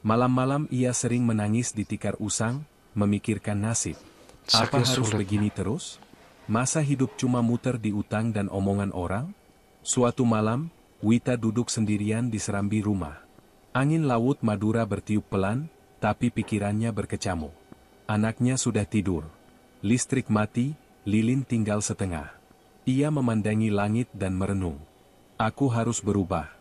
Malam-malam ia sering menangis di tikar usang, memikirkan nasib. Apa harus begini terus? Masa hidup cuma muter di utang dan omongan orang? Suatu malam, Wita duduk sendirian di serambi rumah. Angin laut Madura bertiup pelan, tapi pikirannya berkecamuk. Anaknya sudah tidur. Listrik mati, lilin tinggal setengah. Ia memandangi langit dan merenung. Aku harus berubah.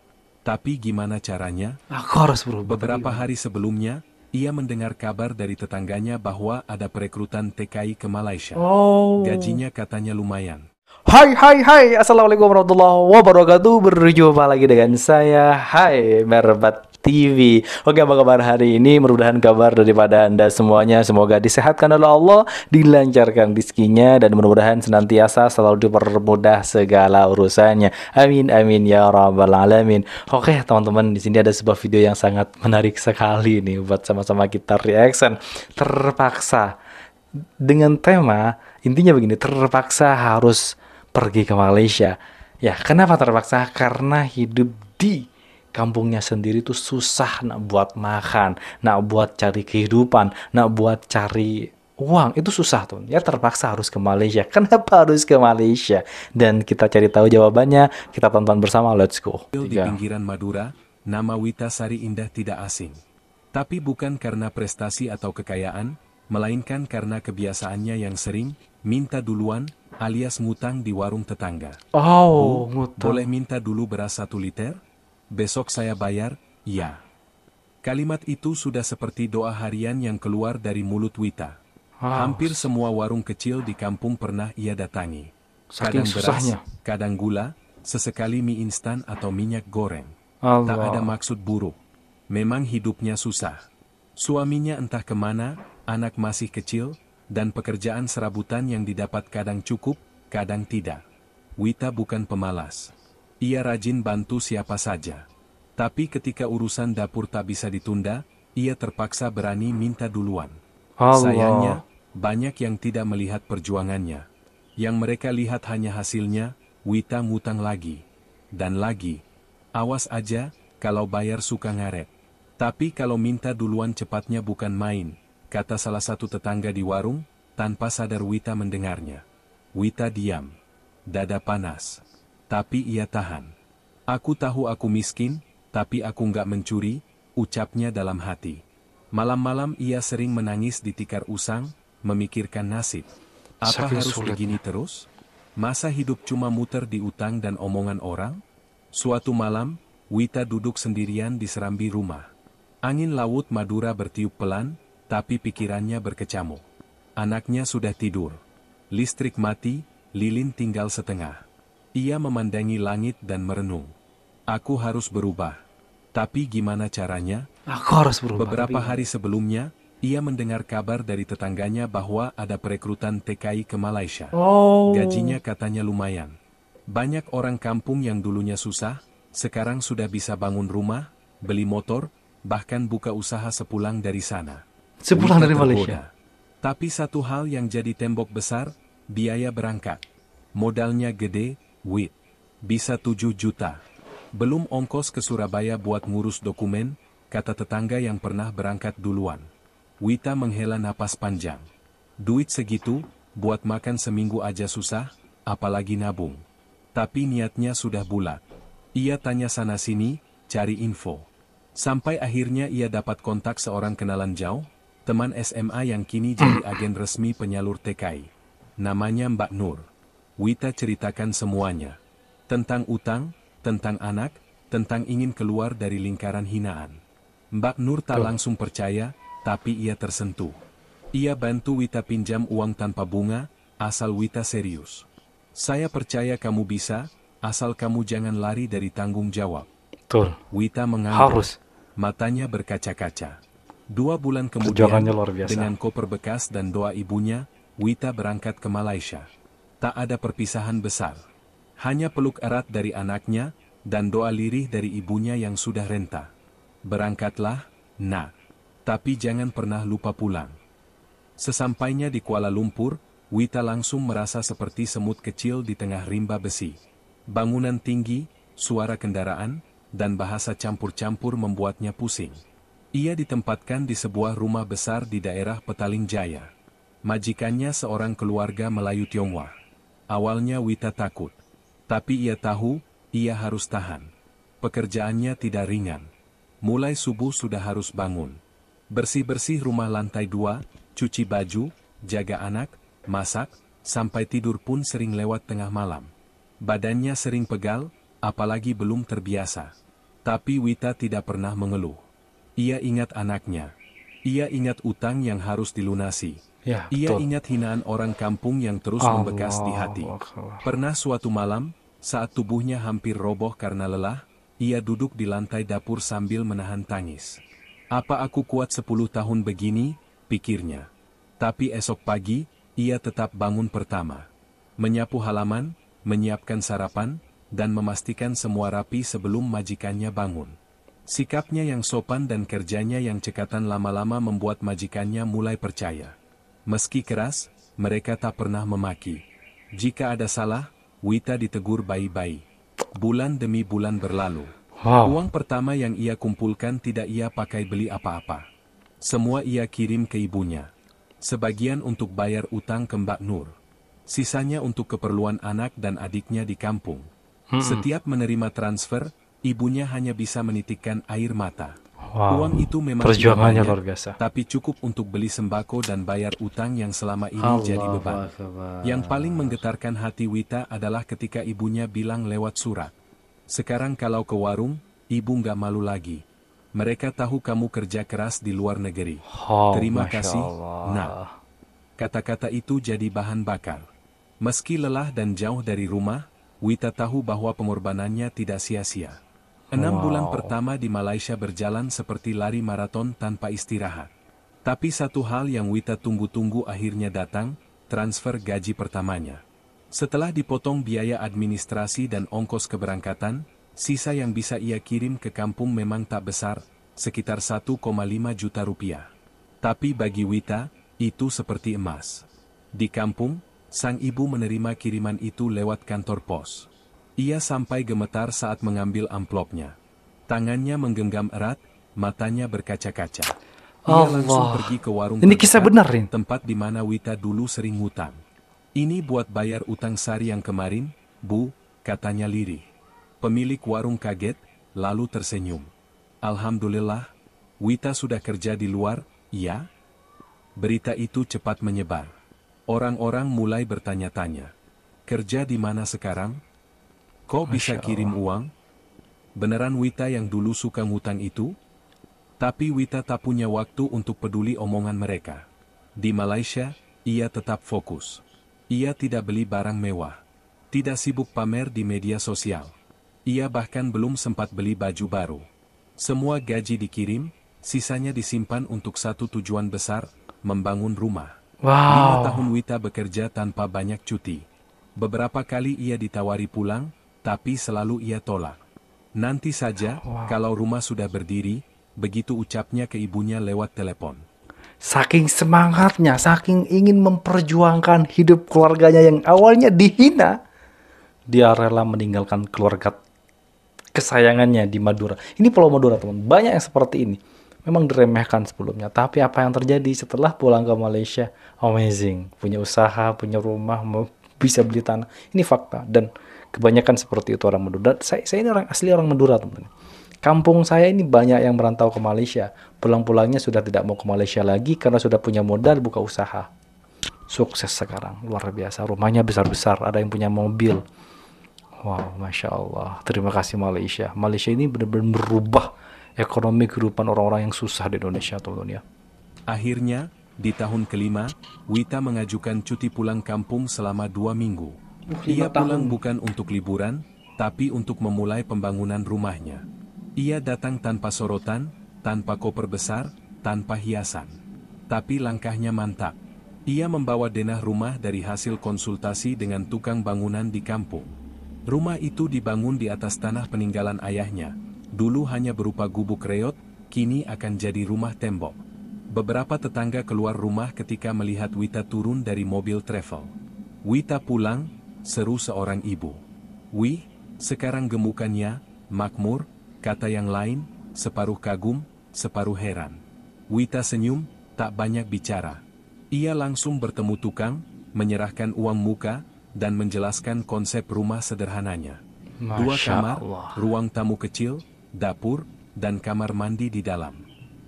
Tapi gimana caranya? Aku harus berubah. Beberapa hari sebelumnya, ia mendengar kabar dari tetangganya bahwa ada perekrutan TKI ke Malaysia. Gajinya katanya lumayan. Hai, Assalamualaikum warahmatullahi wabarakatuh. Berjumpa lagi dengan saya, Merbat TV. Oke, apa kabar hari ini? Mudah-mudahan kabar daripada Anda semuanya semoga disehatkan oleh Allah, dilancarkan rezekinya, dan mudah-mudahan senantiasa selalu dipermudah segala urusannya. Amin, amin ya rabbal alamin. Oke, teman-teman, di sini ada sebuah video yang sangat menarik sekali nih buat sama-sama kita reaction. Terpaksa dengan tema intinya begini, terpaksa harus pergi ke Malaysia. Ya, kenapa terpaksa? Karena hidup di kampungnya sendiri tuh susah, nak buat makan, nak buat cari kehidupan, nak buat cari uang, itu susah tuh. Ya terpaksa harus ke Malaysia. Kenapa harus ke Malaysia? Dan kita cari tahu jawabannya, kita tonton bersama, let's go. Di pinggiran Madura, nama Wita Sari Indah tidak asing. Tapi bukan karena prestasi atau kekayaan, melainkan karena kebiasaannya yang sering minta duluan, alias ngutang di warung tetangga. Oh, Bu, boleh minta dulu beras 1 liter? Besok saya bayar, ya. Kalimat itu sudah seperti doa harian yang keluar dari mulut Wita. Hampir semua warung kecil di kampung pernah ia datangi. Kadang beras, kadang gula, sesekali mie instan atau minyak goreng. Tak ada maksud buruk. Memang hidupnya susah. Suaminya entah kemana, anak masih kecil, dan pekerjaan serabutan yang didapat kadang cukup, kadang tidak. Wita bukan pemalas. Ia rajin bantu siapa saja. Tapi ketika urusan dapur tak bisa ditunda, ia terpaksa berani minta duluan. Sayangnya, banyak yang tidak melihat perjuangannya. Yang mereka lihat hanya hasilnya, Wita ngutang lagi. Dan lagi. Awas aja, kalau bayar suka ngaret. Tapi kalau minta duluan cepatnya bukan main, kata salah satu tetangga di warung, tanpa sadar Wita mendengarnya. Wita diam. Dada panas. Tapi ia tahan. Aku tahu aku miskin, tapi aku nggak mencuri, ucapnya dalam hati. Malam-malam ia sering menangis di tikar usang, memikirkan nasib. Apa harus begini terus? Masa hidup cuma muter di utang dan omongan orang? Suatu malam, Wita duduk sendirian di serambi rumah. Angin laut Madura bertiup pelan, tapi pikirannya berkecamuk. Anaknya sudah tidur. Listrik mati, lilin tinggal setengah. Ia memandangi langit dan merenung. Aku harus berubah. Tapi gimana caranya? Aku harus berubah. Beberapa hari sebelumnya, ia mendengar kabar dari tetangganya bahwa ada perekrutan TKI ke Malaysia. Gajinya katanya lumayan. Banyak orang kampung yang dulunya susah, sekarang sudah bisa bangun rumah, beli motor, bahkan buka usaha sepulang dari sana. Sepulang dari Malaysia. Tapi satu hal yang jadi tembok besar, biaya berangkat. Modalnya gede, Wit. Bisa 7 juta. Belum ongkos ke Surabaya buat ngurus dokumen, kata tetangga yang pernah berangkat duluan. Wita menghela napas panjang. Duit segitu, buat makan seminggu aja susah, apalagi nabung. Tapi niatnya sudah bulat. Ia tanya sana-sini, cari info. Sampai akhirnya ia dapat kontak seorang kenalan jauh, teman SMA yang kini jadi agen resmi penyalur TKI. Namanya Mbak Nur. Wita ceritakan semuanya. Tentang utang, tentang anak, tentang ingin keluar dari lingkaran hinaan. Mbak Nur tak langsung percaya, tapi ia tersentuh. Ia bantu Wita pinjam uang tanpa bunga, asal Wita serius. Saya percaya kamu bisa, asal kamu jangan lari dari tanggung jawab. Wita mengangguk. Matanya berkaca-kaca. 2 bulan kemudian, dengan koper bekas dan doa ibunya, Wita berangkat ke Malaysia. Tak ada perpisahan besar. Hanya peluk erat dari anaknya, dan doa lirih dari ibunya yang sudah renta. Berangkatlah, nak. Tapi jangan pernah lupa pulang. Sesampainya di Kuala Lumpur, Wita langsung merasa seperti semut kecil di tengah rimba besi. Bangunan tinggi, suara kendaraan, dan bahasa campur-campur membuatnya pusing. Ia ditempatkan di sebuah rumah besar di daerah Petaling Jaya. Majikannya seorang keluarga Melayu Tionghoa. Awalnya Wita takut. Tapi ia tahu, ia harus tahan. Pekerjaannya tidak ringan. Mulai subuh sudah harus bangun. Bersih-bersih rumah lantai 2, cuci baju, jaga anak, masak, sampai tidur pun sering lewat tengah malam. Badannya sering pegal, apalagi belum terbiasa. Tapi Wita tidak pernah mengeluh. Ia ingat anaknya. Ia ingat utang yang harus dilunasi. Ya, Ia betul. ingat hinaan orang kampung yang terus membekas di hati. Pernah suatu malam, saat tubuhnya hampir roboh karena lelah, ia duduk di lantai dapur sambil menahan tangis. Apa aku kuat 10 tahun begini, pikirnya. Tapi esok pagi, ia tetap bangun pertama. Menyapu halaman, menyiapkan sarapan, dan memastikan semua rapi sebelum majikannya bangun. Sikapnya yang sopan dan kerjanya yang cekatan lama-lama membuat majikannya mulai percaya. Meski keras, mereka tak pernah memaki. Jika ada salah, Wita ditegur baik-baik. Bulan demi bulan berlalu. Uang pertama yang ia kumpulkan tidak ia pakai beli apa-apa. Semua ia kirim ke ibunya. Sebagian untuk bayar utang ke Mbak Nur. Sisanya untuk keperluan anak dan adiknya di kampung. Setiap menerima transfer, ibunya hanya bisa menitikkan air mata. Uang itu memang tidak Perjuangannya banyak, luar biasa. tapi cukup untuk beli sembako dan bayar utang yang selama ini jadi beban. Yang paling menggetarkan hati Wita adalah ketika ibunya bilang lewat surat. Sekarang kalau ke warung, ibu nggak malu lagi. Mereka tahu kamu kerja keras di luar negeri. Terima Masya kasih, Allah. Nak. Kata-kata itu jadi bahan bakar. Meski lelah dan jauh dari rumah, Wita tahu bahwa pengorbanannya tidak sia-sia. 6 bulan pertama di Malaysia berjalan seperti lari maraton tanpa istirahat. Tapi satu hal yang Wita tunggu-tunggu akhirnya datang, transfer gaji pertamanya. Setelah dipotong biaya administrasi dan ongkos keberangkatan, sisa yang bisa ia kirim ke kampung memang tak besar, sekitar 1,5 juta rupiah. Tapi bagi Wita, itu seperti emas. Di kampung, sang ibu menerima kiriman itu lewat kantor pos. Ia sampai gemetar saat mengambil amplopnya. Tangannya menggenggam erat, matanya berkaca-kaca. Ia langsung pergi ke warung Ini kisah terdekat, benar, Rin. tempat di mana Wita dulu sering ngutang. Ini buat bayar utang sari yang kemarin, Bu, katanya lirih. Pemilik warung kaget, lalu tersenyum. Alhamdulillah, Wita sudah kerja di luar, iya? Berita itu cepat menyebar. Orang-orang mulai bertanya-tanya. Kerja di mana sekarang? Kok bisa kirim uang? Beneran Wita yang dulu suka ngutang itu? Tapi Wita tak punya waktu untuk peduli omongan mereka. Di Malaysia, ia tetap fokus. Ia tidak beli barang mewah. Tidak sibuk pamer di media sosial. Ia bahkan belum sempat beli baju baru. Semua gaji dikirim, sisanya disimpan untuk satu tujuan besar, membangun rumah. 5 tahun Wita bekerja tanpa banyak cuti. Beberapa kali ia ditawari pulang, tapi selalu ia tolak. Nanti saja, kalau rumah sudah berdiri, begitu ucapnya ke ibunya lewat telepon. Saking semangatnya, saking ingin memperjuangkan hidup keluarganya yang awalnya dihina, dia rela meninggalkan keluarga kesayangannya di Madura. Ini Pulau Madura, teman. Banyak yang seperti ini. Memang diremehkan sebelumnya, tapi apa yang terjadi setelah pulang ke Malaysia? Amazing. Punya usaha, punya rumah, bisa beli tanah. Ini fakta. Dan kebanyakan seperti itu orang Madura. Saya ini asli orang Madura, teman-teman. Kampung saya ini banyak yang merantau ke Malaysia. Pulang-pulangnya sudah tidak mau ke Malaysia lagi karena sudah punya modal buka usaha. Sukses sekarang, luar biasa. Rumahnya besar-besar, ada yang punya mobil. Wow, Masya Allah. Terima kasih Malaysia. Malaysia ini benar-benar merubah ekonomi kehidupan orang-orang yang susah di Indonesia, teman-teman ya. Akhirnya, di tahun kelima, Wita mengajukan cuti pulang kampung selama 2 minggu. Ia pulang bukan untuk liburan, tapi untuk memulai pembangunan rumahnya. Ia datang tanpa sorotan, tanpa koper besar, tanpa hiasan. Tapi langkahnya mantap. Ia membawa denah rumah dari hasil konsultasi dengan tukang bangunan di kampung. Rumah itu dibangun di atas tanah peninggalan ayahnya. Dulu hanya berupa gubuk reot, kini akan jadi rumah tembok. Beberapa tetangga keluar rumah ketika melihat Wita turun dari mobil travel. Wita pulang, seru seorang ibu. Wih, sekarang gemukannya, makmur, kata yang lain, separuh kagum, separuh heran. Wita senyum, tak banyak bicara. Ia langsung bertemu tukang, menyerahkan uang muka, dan menjelaskan konsep rumah sederhananya. 2 kamar, ruang tamu kecil, dapur, dan kamar mandi di dalam.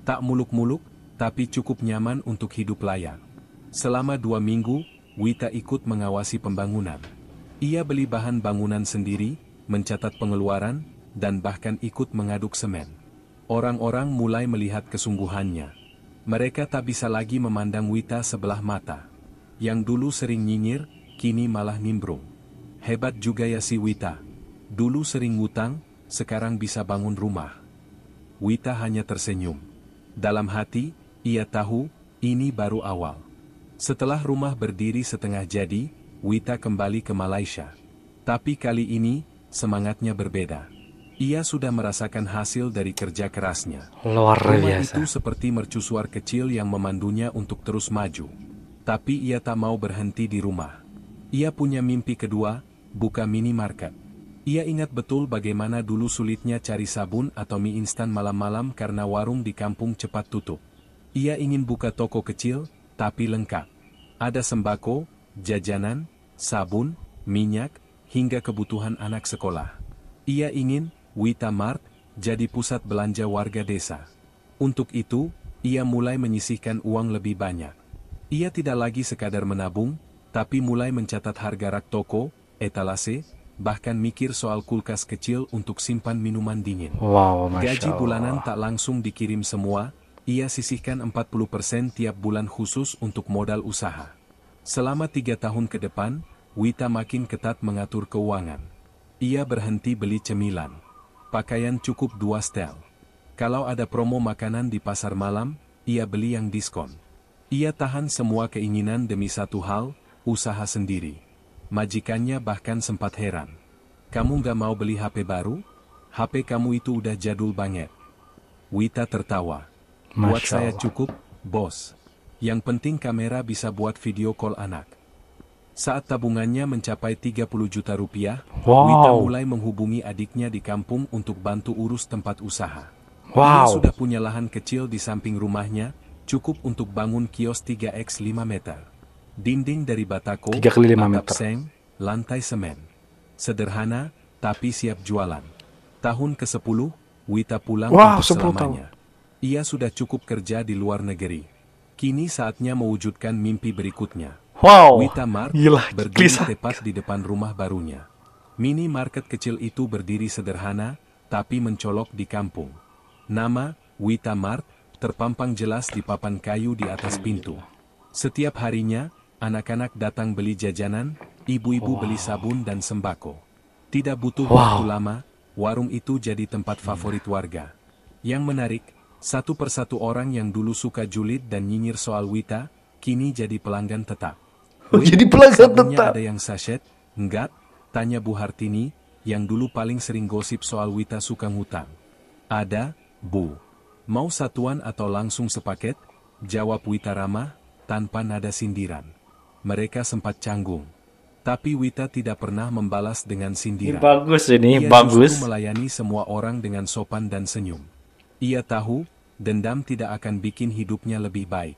Tak muluk-muluk, tapi cukup nyaman untuk hidup layak. Selama 2 minggu, Wita ikut mengawasi pembangunan. Ia beli bahan bangunan sendiri, mencatat pengeluaran, dan bahkan ikut mengaduk semen. Orang-orang mulai melihat kesungguhannya. Mereka tak bisa lagi memandang Wita sebelah mata. Yang dulu sering nyinyir, kini malah nimbrung. Hebat juga ya si Wita. Dulu sering ngutang, sekarang bisa bangun rumah. Wita hanya tersenyum. Dalam hati, ia tahu, ini baru awal. Setelah rumah berdiri setengah jadi, Wita kembali ke Malaysia. Tapi kali ini, semangatnya berbeda. Ia sudah merasakan hasil dari kerja kerasnya. Luar Rumah biasa. itu seperti mercusuar kecil yang memandunya untuk terus maju. Tapi ia tak mau berhenti di rumah. Ia punya mimpi kedua, buka minimarket. Ia ingat betul bagaimana dulu sulitnya cari sabun atau mie instan malam-malam karena warung di kampung cepat tutup. Ia ingin buka toko kecil, tapi lengkap. Ada sembako, jajanan, sabun, minyak, hingga kebutuhan anak sekolah. Ia ingin Wita Mart jadi pusat belanja warga desa. Untuk itu, ia mulai menyisihkan uang lebih banyak. Ia tidak lagi sekadar menabung, tapi mulai mencatat harga rak toko, etalase, bahkan mikir soal kulkas kecil untuk simpan minuman dingin. Wow, Masya Gaji bulanan Allah. tak langsung dikirim semua, ia sisihkan 40% tiap bulan khusus untuk modal usaha. Selama 3 tahun ke depan, Wita makin ketat mengatur keuangan. Ia berhenti beli cemilan. Pakaian cukup 2 setel. Kalau ada promo makanan di pasar malam, ia beli yang diskon. Ia tahan semua keinginan demi satu hal, usaha sendiri. Majikannya bahkan sempat heran. Kamu gak mau beli HP baru? HP kamu itu udah jadul banget. Wita tertawa. Buat Masya saya Allah. cukup, bos. Yang penting kamera bisa buat video call anak. Saat tabungannya mencapai 30 juta rupiah, Wita Wow. mulai menghubungi adiknya di kampung untuk bantu urus tempat usaha. Ia Wow. sudah punya lahan kecil di samping rumahnya, cukup untuk bangun kios 3x 5 meter. Dinding dari batako, 3 kali 5 atap meter. seng, lantai semen. Sederhana, tapi siap jualan. Tahun ke-10, Wita pulang Wow, untuk 10 tahun. selamanya. Ia sudah cukup kerja di luar negeri. Kini saatnya mewujudkan mimpi berikutnya. Wow. Wita Mart Gila, berdiri gelisah. tepat di depan rumah barunya. Mini market kecil itu berdiri sederhana, tapi mencolok di kampung. Nama, Wita Mart, terpampang jelas di papan kayu di atas pintu. Setiap harinya, anak-anak datang beli jajanan, ibu-ibu beli sabun dan sembako. Tidak butuh waktu lama, warung itu jadi tempat favorit warga. Yang menarik, satu persatu orang yang dulu suka julid dan nyinyir soal Wita, kini jadi pelanggan tetap. Oh, "Wit, jadi pelanggan sabunnya tetap. ada yang sachet, enggak?" Tanya Bu Hartini, yang dulu paling sering gosip soal Wita suka ngutang. "Ada, Bu. Mau satuan atau langsung sepaket?" Jawab Wita ramah, tanpa nada sindiran. Mereka sempat canggung. Tapi Wita tidak pernah membalas dengan Ini sindiran. bagus ini, Ia bagus. justru melayani semua orang dengan sopan dan senyum. Ia tahu, dendam tidak akan bikin hidupnya lebih baik.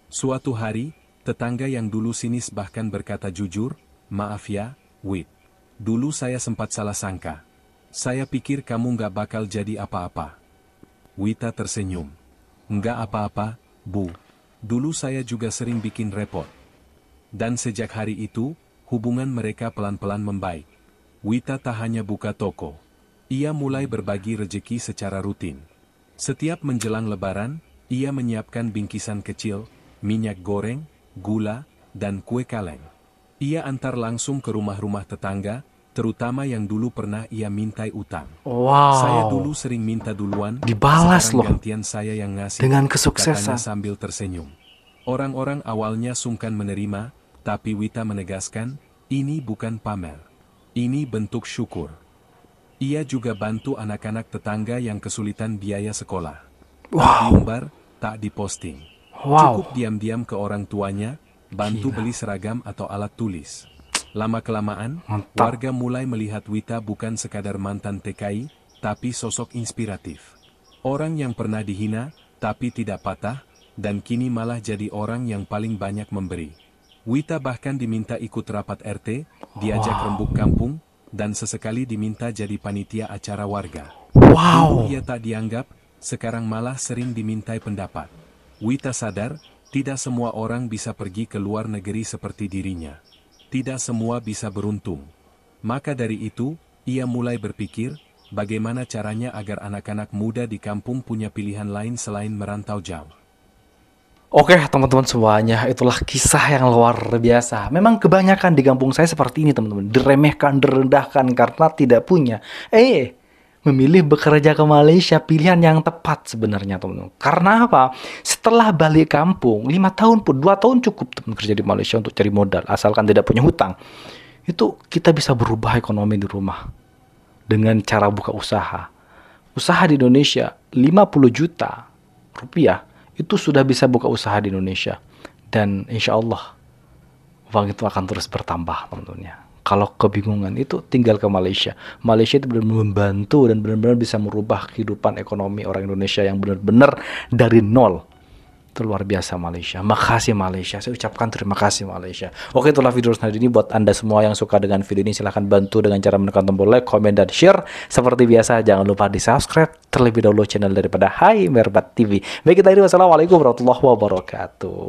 Suatu hari, tetangga yang dulu sinis bahkan berkata jujur, "Maaf ya, Wit. Dulu saya sempat salah sangka. Saya pikir kamu nggak bakal jadi apa-apa." Wita tersenyum. "Nggak apa-apa, Bu. Dulu saya juga sering bikin repot." Dan sejak hari itu, hubungan mereka pelan-pelan membaik. Wita tak hanya buka toko. Ia mulai berbagi rejeki secara rutin. Setiap menjelang lebaran, ia menyiapkan bingkisan kecil, minyak goreng, gula, dan kue kaleng. Ia antar langsung ke rumah-rumah tetangga, terutama yang dulu pernah ia mintai utang. Wow. "Saya dulu sering minta duluan, Dibalas sekarang loh. gantian saya yang ngasih," Dengan katanya kesuksesan. sambil tersenyum. Orang-orang awalnya sungkan menerima, tapi Wita menegaskan, ini bukan pamer. Ini bentuk syukur. Ia juga bantu anak-anak tetangga yang kesulitan biaya sekolah. Tak diumbar, tak diposting. Wow. Cukup diam-diam ke orang tuanya, bantu beli seragam atau alat tulis. Lama-kelamaan, Mantap. warga mulai melihat Wita bukan sekadar mantan TKI, tapi sosok inspiratif. Orang yang pernah dihina, tapi tidak patah, dan kini malah jadi orang yang paling banyak memberi. Wita bahkan diminta ikut rapat RT, diajak rembuk kampung, dan sesekali diminta jadi panitia acara warga. Dulu ia tak dianggap, sekarang malah sering dimintai pendapat. Wita sadar, tidak semua orang bisa pergi ke luar negeri seperti dirinya. Tidak semua bisa beruntung. Maka dari itu, ia mulai berpikir, bagaimana caranya agar anak-anak muda di kampung punya pilihan lain selain merantau jauh. Oke, teman-teman semuanya, itulah kisah yang luar biasa. Memang kebanyakan di kampung saya seperti ini, teman-teman. Diremehkan, direndahkan karena tidak punya. Memilih bekerja ke Malaysia, pilihan yang tepat sebenarnya, teman-teman. Karena apa? Setelah balik kampung, 5 tahun pun, 2 tahun cukup teman kerja di Malaysia untuk cari modal, asalkan tidak punya hutang. Itu kita bisa berubah ekonomi di rumah dengan cara buka usaha. Usaha di Indonesia 50 juta rupiah itu sudah bisa buka usaha di Indonesia. Dan insya Allah uang itu akan terus bertambah, teman-teman. Kalau kebingungan itu tinggal ke Malaysia. Malaysia itu benar-benar membantu dan benar-benar bisa merubah kehidupan ekonomi orang Indonesia yang benar-benar dari nol. Itu luar biasa Malaysia. Makasih Malaysia. Saya ucapkan terima kasih Malaysia. Oke, itulah video hari ini. Buat Anda semua yang suka dengan video ini, silahkan bantu dengan cara menekan tombol like, komen, dan share. Seperti biasa, jangan lupa di subscribe terlebih dahulu channel daripada Hai Merbat TV. Baik, kita ini wassalamualaikum warahmatullahi wabarakatuh.